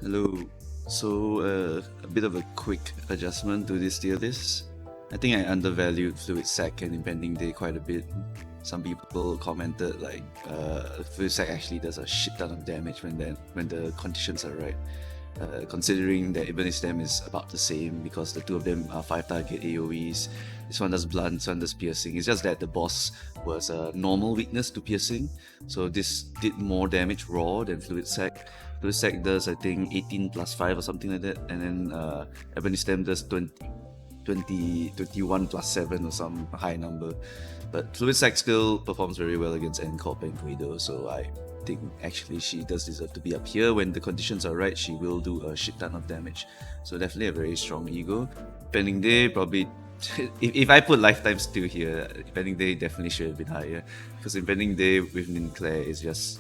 Hello. So, a bit of a quick adjustment to this tier list. I think I undervalued Fluid Sac and Impending Day quite a bit. Some people commented like Fluid Sac actually does a shit ton of damage when the conditions are right. Considering that even stem is about the same because the two of them are 5 target AoEs. This one does blunt, this one does piercing. It's just that the boss was a normal weakness to piercing, so this did more damage raw than Fluid Sac. Fluid Sac does I think 18 plus 5 or something like that, and then Ebony Stem does 21 plus 7 or some high number. But Fluid Sac still performs very well against Encore and Guido, so I think actually she does deserve to be up here. When the conditions are right, she will do a shit ton of damage. So definitely a very strong ego. Impending Day probably if I put lifetime still here, Impending Day definitely should have been higher. Because Impending Day with Ninclair is just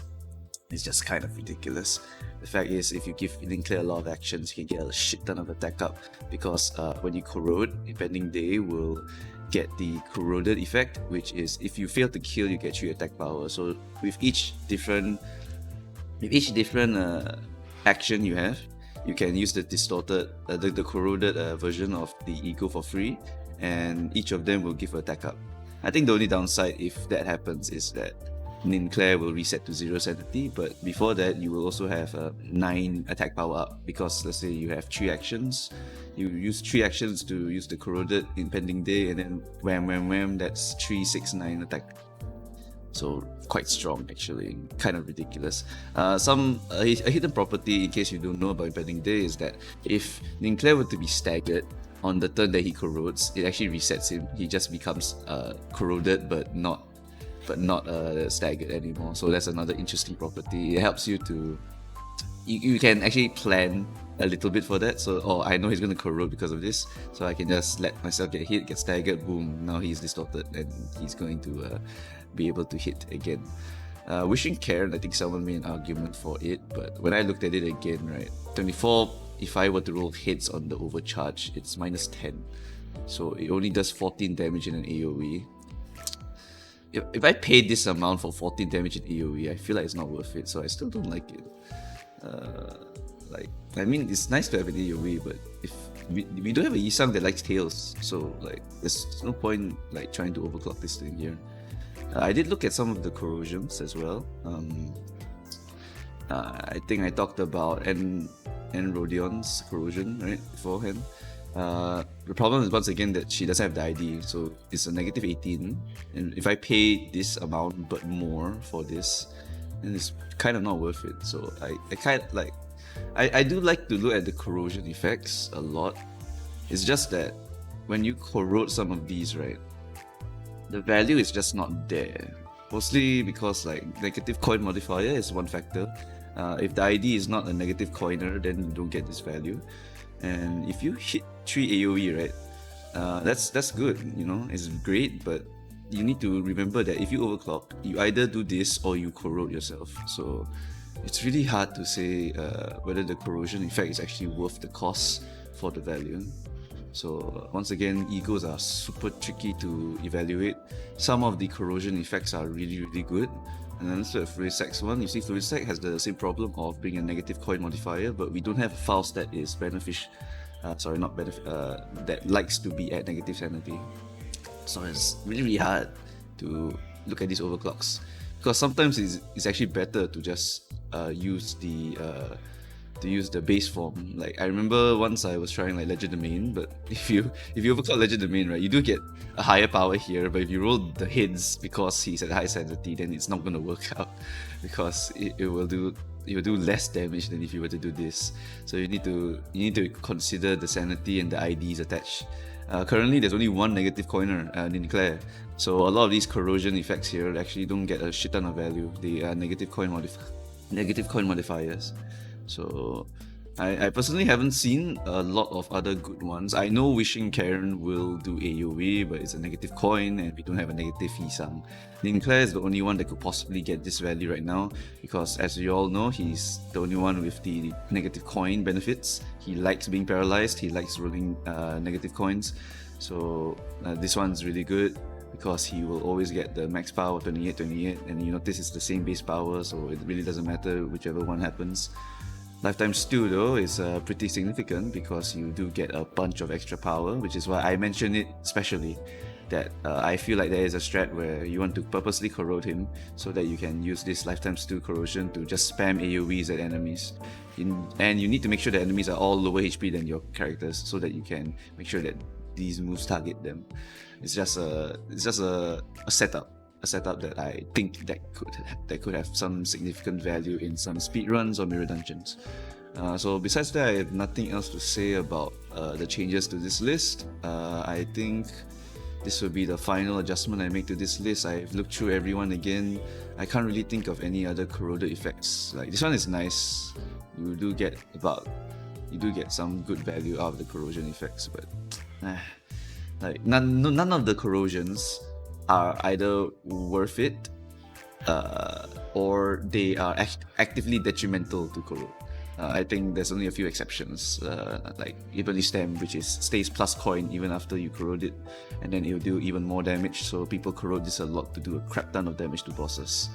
kind of ridiculous. The fact is, if you give Ninclair a lot of actions, you can get a shit ton of attack up. Because when you corrode, Impending Day will get the corroded effect, which is if you fail to kill, you get 3 attack power. So with each different action you have, you can use the distorted, the corroded version of the ego for free, and each of them will give attack up. I think the only downside if that happens is that Ninclair will reset to 0 sanity, but before that you will also have 9 attack power up, because let's say you have 3 actions, you use 3 actions to use the corroded Impending Day, and then wham, that's 3, 6, 9 attack. So quite strong actually, kind of ridiculous. A hidden property, in case you don't know about Impending Day, is that if Ninclair were to be staggered on the turn that he corrodes, it actually resets him. He just becomes corroded but not staggered anymore. So that's another interesting property. It helps you to you can actually plan a little bit for that. So, I know he's going to corrode because of this, so I can just let myself get hit, get staggered, boom, now he's distorted and he's going to be able to hit again. Wishing Karen, I think someone made an argument for it, but when I looked at it again, right, 24, if I were to roll hits on the overcharge, it's minus 10. So it only does 14 damage in an AoE. If I paid this amount for 14 damage in AoE, I feel like it's not worth it, so I still don't like it. I mean, it's nice to have an AoE, but if we don't have a Yisang that likes tails, so like there's no point like trying to overclock this thing here. I did look at some of the corrosions as well. I think I talked about N Rodion's corrosion right beforehand. The problem is once again that she doesn't have the ID, so it's a negative 18, and if I pay this amount but more for this, then it's kind of not worth it. So I kind of like, I do like to look at the corrosion effects a lot. It's just that when you corrode some of these, right, the value is just not there. Mostly because like negative coin modifier is one factor. If the ID is not a negative coiner, then you don't get this value. And if you hit 3 AoE, right, that's good, you know, it's great, but you need to remember that if you overclock, you either do this or you corrode yourself. So it's really hard to say whether the corrosion effect is actually worth the cost for the value. So once again, egos are super tricky to evaluate. Some of the corrosion effects are really good. And then let's look at Fluid Sac's one. You see Fluid Sac has the same problem of being a negative coin modifier, but we don't have a Faust that is beneficial. That likes to be at negative sanity. So it's really hard to look at these overclocks, because sometimes it's actually better to just use the base form. Like I remember once I was trying like Legend Domain, but if you overclock Legend Domain, right, you do get a higher power here, but if you roll the heads because he's at high sanity, then it's not gonna work out, because it will do less damage than if you were to do this. So you need to consider the sanity and the IDs attached. Currently there's only one negative coiner, Ninclair. So a lot of these corrosion effects here actually don't get a shit ton of value. They are negative coin modifiers. So I personally haven't seen a lot of other good ones. I know Wishing Karen will do AoE, but it's a negative coin and we don't have a negative Hisang. Ninclair is the only one that could possibly get this value right now, because as you all know, he's the only one with the negative coin benefits. He likes being paralyzed, he likes rolling negative coins. So this one's really good because he will always get the max power 28, and you notice it's the same base power, so it really doesn't matter whichever one happens. Lifetime stew though is pretty significant because you do get a bunch of extra power, which is why I mentioned it specially. That I feel like there is a strat where you want to purposely corrode him so that you can use this lifetime stew corrosion to just spam AoEs at enemies. And you need to make sure the enemies are all lower HP than your characters so that you can make sure that these moves target them. It's just a setup. A setup that I think that could have some significant value in some speedruns or mirror dungeons. So besides that, I have nothing else to say about the changes to this list. I think this will be the final adjustment I make to this list. I've looked through everyone again. I can't really think of any other corroded effects. Like this one is nice. You do get some good value out of the corrosion effects, but like none of the corrosions are either worth it or they are actively detrimental to corrode. I think there's only a few exceptions, like Evenly Stem, which stays plus coin even after you corrode it, and then it'll do even more damage, so people corrode this a lot to do a crap ton of damage to bosses.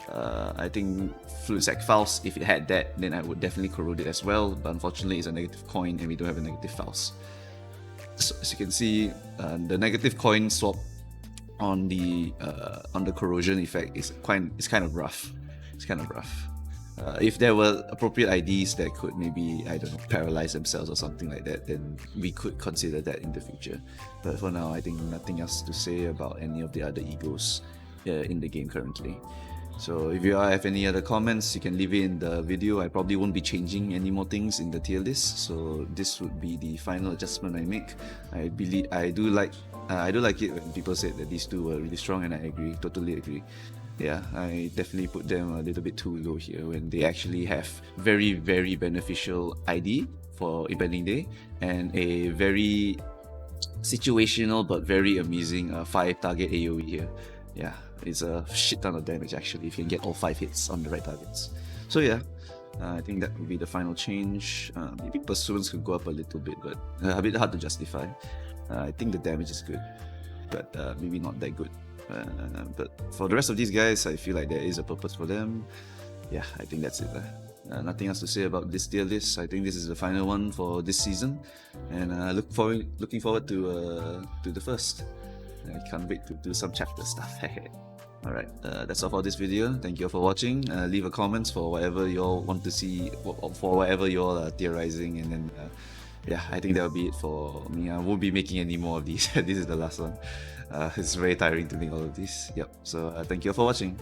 I think Sac Faust, if it had that, then I would definitely corrode it as well, but unfortunately it's a negative coin and we don't have a negative Faust. So as you can see, the negative coin swap on the corrosion effect is kind of rough. It's kind of rough. If there were appropriate IDs that could maybe, I don't know, paralyze themselves or something like that, then we could consider that in the future. But for now, I think nothing else to say about any of the other egos in the game currently. So if you have any other comments, you can leave it in the video. I probably won't be changing any more things in the tier list, so this would be the final adjustment I make. I do like it when people say that these two were really strong, and I agree, totally agree. Yeah, I definitely put them a little bit too low here when they actually have very, very beneficial ID for Impending Day and a very situational but very amazing 5 target AoE here. Yeah, it's a shit ton of damage actually if you can get all 5 hits on the right targets. So yeah, I think that would be the final change. Maybe Pursuance could go up a little bit, but a bit hard to justify. I think the damage is good, but maybe not that good. But for the rest of these guys, I feel like there is a purpose for them. Yeah, I think that's it. Nothing else to say about this tier list. I think this is the final one for this season, and looking forward to the first. I can't wait to do some chapter stuff. Alright, that's all for this video. Thank you all for watching. Leave a comments for whatever you all want to see, for whatever you all are theorizing, and then yeah, I think that'll be it for me. I won't be making any more of these. This is the last one. It's very tiring to make all of these. Yep, so thank you all for watching.